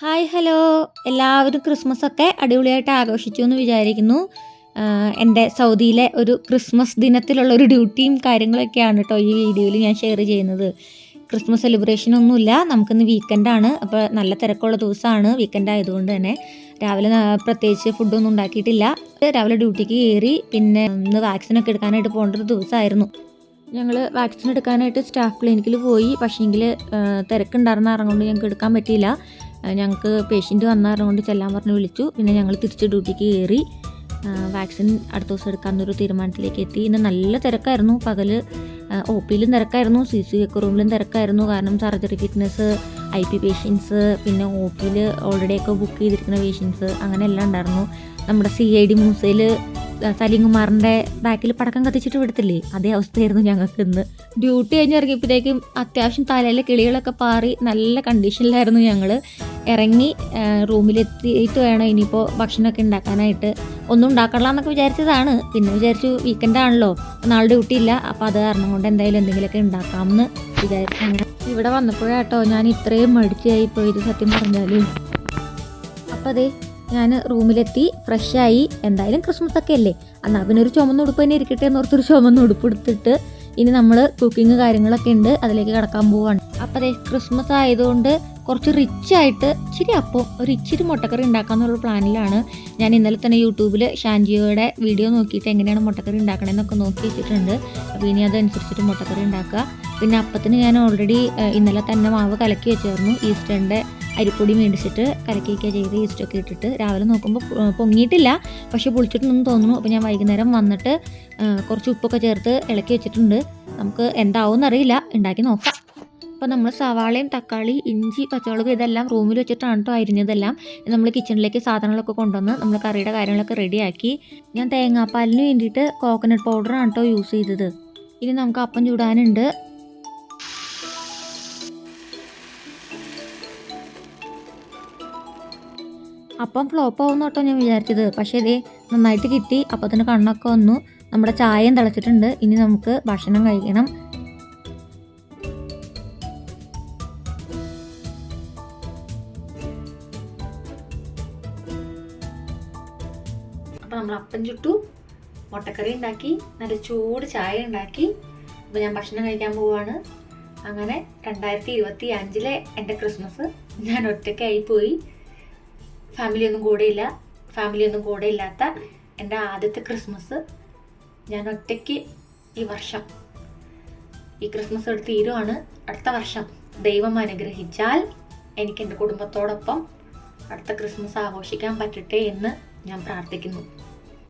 Hi hello എല്ലാവരും ക്രിസ്മസൊക്കെ അടിപൊളിയായിട്ട് ആഘോഷിച്ചു എന്ന് വിചാരിക്കുന്നു. എൻ്റെ സൗദിയിലെ ഒരു ക്രിസ്മസ് ദിനത്തിലുള്ള ഒരു ഡ്യൂട്ടിയും കാര്യങ്ങളൊക്കെയാണ് കേട്ടോ ഈ വീഡിയോയിൽ ഞാൻ ഷെയർ ചെയ്യുന്നത്. ക്രിസ്മസ് സെലിബ്രേഷൻ ഒന്നുമില്ല, നമുക്കിന്ന് വീക്കെൻഡാണ്. അപ്പോൾ നല്ല തിരക്കുള്ള ദിവസമാണ്, വീക്കെൻഡ് ആയതുകൊണ്ട് തന്നെ രാവിലെ പ്രത്യേകിച്ച് ഫുഡൊന്നും ഉണ്ടാക്കിയിട്ടില്ല. രാവിലെ ഡ്യൂട്ടിക്ക് കയറി, പിന്നെ ഇന്ന് വാക്സിനൊക്കെ എടുക്കാനായിട്ട് പോകേണ്ട ഒരു ദിവസമായിരുന്നു. ഞങ്ങൾ വാക്സിൻ എടുക്കാനായിട്ട് സ്റ്റാഫ് ക്ലിനിക്കിൽ പോയി. പക്ഷേങ്കിൽ തിരക്കുണ്ടായിരുന്ന കാരണം ഞങ്ങൾക്ക് എടുക്കാൻ പറ്റിയില്ല. ഞങ്ങൾക്ക് പേഷ്യൻ്റ് വന്നാറുകൊണ്ട് ചെല്ലാൻ പറഞ്ഞ് വിളിച്ചു. പിന്നെ ഞങ്ങൾ തിരിച്ച് ഡ്യൂട്ടിക്ക് കയറി വാക്സിൻ അടുത്ത ദിവസം എടുക്കാമെന്നൊരു തീരുമാനത്തിലേക്ക് എത്തി. ഇന്ന് നല്ല തിരക്കായിരുന്നു. പകൽ ഒ പിയിലും തിരക്കായിരുന്നു, CCU റൂമിലും തിരക്കായിരുന്നു. കാരണം സർജറി ഫിറ്റ്നസ്, IP പേഷ്യൻസ്, പിന്നെ ഒ പിയിൽ ഓൾറെഡിയൊക്കെ ബുക്ക് ചെയ്തിരിക്കുന്ന പേഷ്യൻസ്, അങ്ങനെ എല്ലാം ഉണ്ടായിരുന്നു. നമ്മുടെ CID മൂസയിൽ സലീം കുമാറിൻ്റെ ബാക്കിൽ പടക്കം കത്തിച്ചിട്ട് വിടത്തില്ലേ, അതേ അവസ്ഥയായിരുന്നു ഞങ്ങൾക്ക് ഇന്ന്. ഡ്യൂട്ടി കഴിഞ്ഞ് ഇറങ്ങിയപ്പോഴത്തേക്കും അത്യാവശ്യം തലയിലെ കിളികളൊക്കെ പാറി നല്ല കണ്ടീഷനിലായിരുന്നു ഞങ്ങൾ. ഇറങ്ങി റൂമിലെത്തിയിട്ട് വേണം ഇനിയിപ്പോൾ ഭക്ഷണമൊക്കെ ഉണ്ടാക്കാനായിട്ട്. ഒന്നും ഉണ്ടാക്കണില്ല എന്നൊക്കെ വിചാരിച്ചതാണ്. പിന്നെ വിചാരിച്ചു വീക്കെൻഡ് ആണല്ലോ, നാളെ ഡ്യൂട്ടി ഇല്ല, അപ്പോൾ അത് കാരണം കൊണ്ട് എന്തായാലും എന്തെങ്കിലുമൊക്കെ ഉണ്ടാക്കാമെന്ന് വിചാരിച്ചു. അങ്ങനെ ഇവിടെ വന്നപ്പോഴാട്ടോ ഞാൻ ഇത്രയും മടിച്ചായി പോയത് സത്യം പറഞ്ഞാൽ. അപ്പോൾ അതെ ഞാൻ റൂമിലെത്തി, ഫ്രഷായി. എന്തായാലും ക്രിസ്മസ് ഒക്കെ അല്ലേ, എന്നാൽ പിന്നെ ഒരു ചുമന്ന ഉടുപ്പ് തന്നെ ഇരിക്കട്ടെ എന്നോർത്തൊരു ചുമന്ന ഉടുപ്പ് എടുത്തിട്ട് ഇനി നമ്മൾ കുക്കിങ് കാര്യങ്ങളൊക്കെ ഉണ്ട്, അതിലേക്ക് കിടക്കാൻ പോവാണ്. അപ്പോൾ അതെ ക്രിസ്മസ് ആയതുകൊണ്ട് കുറച്ച് റിച്ചായിട്ട് ഇച്ചിരി അപ്പം ഒരു ഇച്ചിരി മുട്ടക്കറി ഉണ്ടാക്കാമെന്നുള്ള പ്ലാനിലാണ്. ഞാൻ ഇന്നലെ തന്നെ യൂട്യൂബിൽ ഷാൻജിയോയുടെ വീഡിയോ നോക്കിയിട്ട് എങ്ങനെയാണ് മുട്ടക്കറി ഉണ്ടാക്കണമെന്നൊക്കെ നോക്കി വെച്ചിട്ടുണ്ട്. അപ്പോൾ ഇനി അതനുസരിച്ചിട്ട് മുട്ടക്കറി ഉണ്ടാക്കുക. പിന്നെ അപ്പത്തിന് ഞാൻ ഓൾറെഡി ഇന്നലെ തന്നെ മാവ് കലക്കി വെച്ചായിരുന്നു. ഈസ്റ്ററിൻ്റെ അരിപ്പൊടി മേടിച്ചിട്ട് കലക്കി വയ്ക്കുക ചെയ്ത് ഈസ്റ്റൊക്കെ ഇട്ടിട്ട്. രാവിലെ നോക്കുമ്പോൾ പൊങ്ങിയിട്ടില്ല, പക്ഷേ പൊളിച്ചിട്ടുണ്ടെന്ന് തോന്നുന്നു. അപ്പോൾ ഞാൻ വൈകുന്നേരം വന്നിട്ട് കുറച്ച് ഉപ്പൊക്കെ ചേർത്ത് ഇളക്കി വെച്ചിട്ടുണ്ട്. നമുക്ക് എന്താവും എന്നറിയില്ല, ഉണ്ടാക്കി നോക്കാം. അപ്പോൾ നമ്മൾ സവാളയും തക്കാളി, ഇഞ്ചി, പച്ചമുളക് ഇതെല്ലാം റൂമിൽ വെച്ചിട്ടാണ് കേട്ടോ അരിഞ്ഞതെല്ലാം. നമ്മൾ കിച്ചണിലേക്ക് സാധനങ്ങളൊക്കെ കൊണ്ടുവന്ന് നമ്മൾ കറിയുടെ കാര്യങ്ങളൊക്കെ റെഡിയാക്കി. ഞാൻ തേങ്ങാപ്പാലിന് വേണ്ടിയിട്ട് കോക്കനട്ട് പൗഡറാണ് കേട്ടോ യൂസ് ചെയ്തത്. ഇനി നമുക്ക് അപ്പം ചൂടാനുണ്ട്. അപ്പം ഫ്ലോപ്പ് ആവുന്ന കേട്ടോ ഞാൻ വിചാരിച്ചത്, പക്ഷേ ഇതേ നന്നായിട്ട് കിട്ടി. അപ്പോൾ തന്നെ കണ്ണൊക്കെ വന്നു. നമ്മുടെ ചായയും തിളച്ചിട്ടുണ്ട്. ഇനി നമുക്ക് ഭക്ഷണം കഴിക്കണം. അപ്പോൾ നമ്മൾ അപ്പം ചുട്ടു, മുട്ടക്കറി ഉണ്ടാക്കി, നല്ല ചൂട് ചായ ഉണ്ടാക്കി. അപ്പോൾ ഞാൻ ഭക്ഷണം കഴിക്കാൻ പോവുകയാണ്. അങ്ങനെ 2025 എൻ്റെ ക്രിസ്മസ് ഞാൻ ഒറ്റയ്ക്കായി പോയി. ഫാമിലിയൊന്നും കൂടെ ഇല്ലാത്ത എൻ്റെ ആദ്യത്തെ ക്രിസ്മസ് ഞാൻ ഒറ്റയ്ക്ക് ഈ വർഷം. ഈ ക്രിസ്മസ് എടുത്ത് തീരുവാണ്. അടുത്ത വർഷം ദൈവം അനുഗ്രഹിച്ചാൽ എനിക്ക് എൻ്റെ കുടുംബത്തോടൊപ്പം അടുത്ത ക്രിസ്മസ് ആഘോഷിക്കാൻ പറ്റട്ടെ എന്ന് ഞാൻ പ്രാർത്ഥിക്കുന്നു.